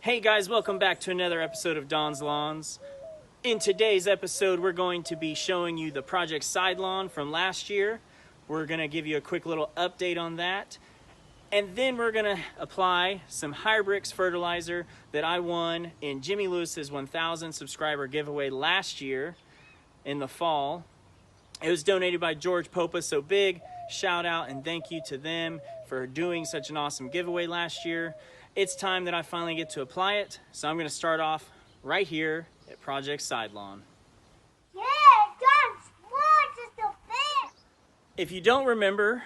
Hey guys, welcome back to another episode of Don's Lawns. In today's episode, we're going to be showing you the project side lawn from last year. We're going to give you a quick little update on that. And then we're going to apply some HyR BRIX fertilizer that I won in Jimmy Lewis's 1,000 subscriber giveaway last year in the fall. It was donated by George Popa, so big shout out and thank you to them for doing such an awesome giveaway last year. It's time that I finally get to apply it, so I'm going to start off right here at Project Side Lawn. Yeah, John, just a bit. If you don't remember,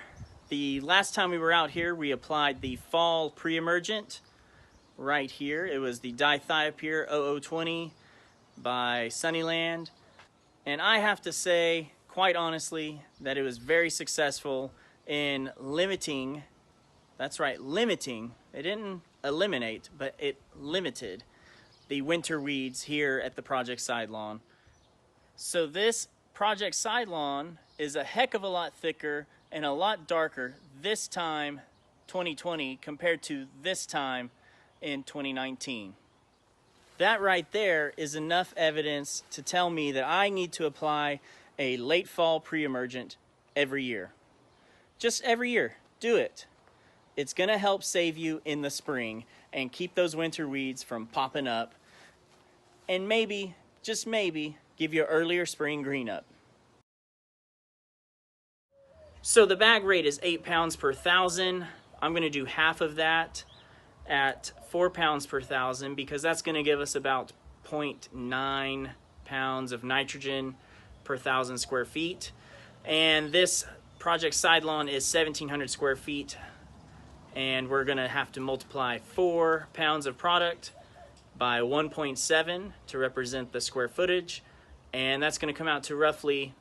the last time we were out here, we applied the fall pre-emergent right here. It was the dithiopyr 0020 by Sunnyland. And I have to say, quite honestly, that it was very successful in limiting, that's right, limiting. It didn't eliminate, but it limited the winter weeds here at the project side lawn. So this project side lawn is a heck of a lot thicker and a lot darker this time 2020 compared to this time in 2019. That right there is enough evidence to tell me that I need to apply a late fall pre-emergent every year. Just every year, do it. It's gonna help save you in the spring and keep those winter weeds from popping up, and maybe, just maybe, give you an earlier spring green up. So the bag rate is 8 pounds per thousand. I'm gonna do half of that at 4 pounds per thousand because that's gonna give us about 0.9 pounds of nitrogen per thousand square feet. And this project side lawn is 1,700 square feet. And we're gonna have to multiply 4 pounds of product by 1.7 to represent the square footage. And that's gonna come out to roughly,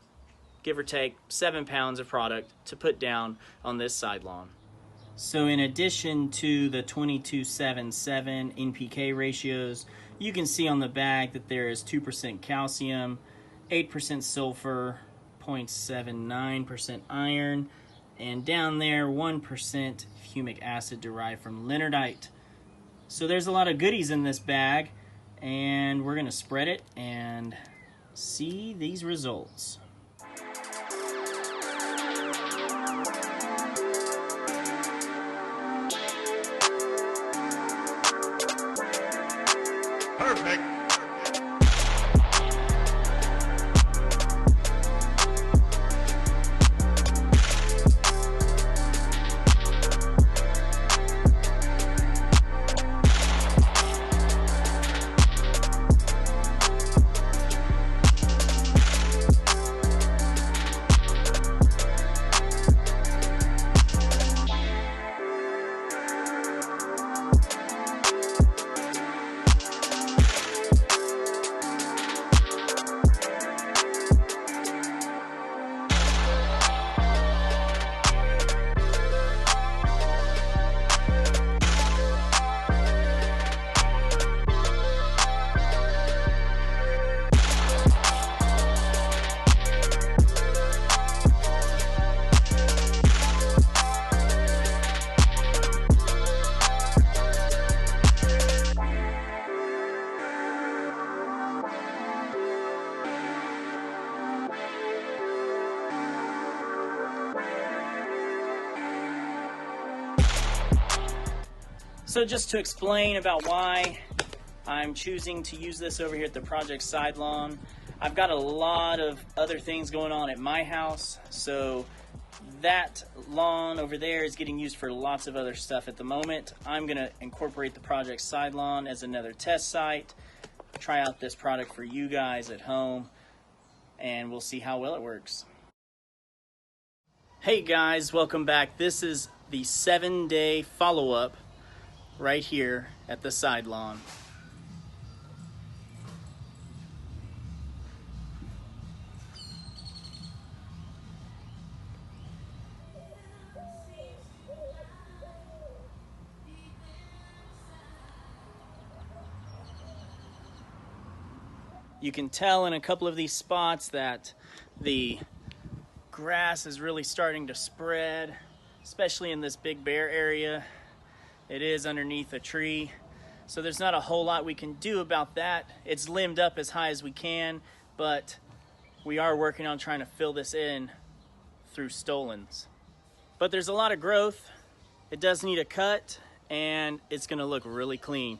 give or take, 7 pounds of product to put down on this side lawn. So in addition to the 22-7-7 NPK ratios, you can see on the bag that there is 2% calcium, 8% sulfur, 0.79% iron, and down there 1% humic acid derived from linardite. So there's a lot of goodies in this bag, and we're gonna spread it and see these results. Perfect. So just to explain about why I'm choosing to use this over here at the project side lawn, I've got a lot of other things going on at my house, so that lawn over there is getting used for lots of other stuff at the moment. I'm gonna incorporate the project side lawn as another test site, try out this product for you guys at home, and we'll see how well it works. Hey guys, welcome back. This is the 7-day follow-up right here at the side lawn. You can tell in a couple of these spots that the grass is really starting to spread, especially in this big bare area. It is underneath a tree, So there's not a whole lot we can do about that. It's limbed up as high as we can, but we are working on trying to fill this in through stolons. But there's a lot of growth. It does need a cut, and it's gonna look really clean.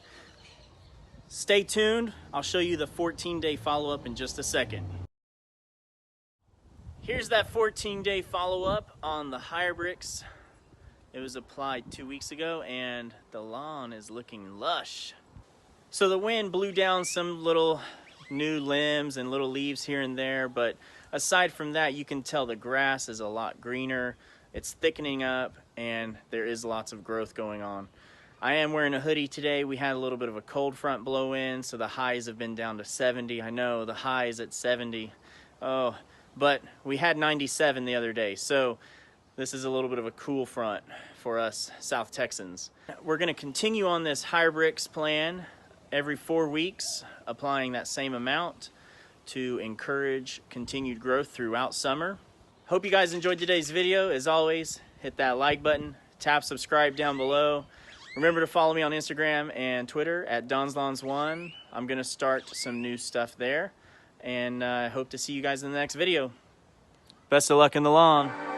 Stay tuned. I'll show you the 14-day follow-up in just a second. Here's that 14-day follow-up on the HyR BRIX. It was applied 2 weeks ago, and the lawn is looking lush. So the wind blew down some little new limbs and little leaves here and there, but aside from that, you can tell the grass is a lot greener. It's thickening up, and there is lots of growth going on. I am wearing a hoodie today. We had a little bit of a cold front blow in, so the highs have been down to 70. I know the high is at 70. Oh, but we had 97 the other day, so this is a little bit of a cool front for us South Texans. We're going to continue on this HyR BRIX plan every 4 weeks, applying that same amount to encourage continued growth throughout summer. Hope you guys enjoyed today's video. As always, hit that like button, tap subscribe down below. Remember to follow me on Instagram and Twitter at DonsLawns1. I'm going to start some new stuff there, and I hope to see you guys in the next video. Best of luck in the lawn.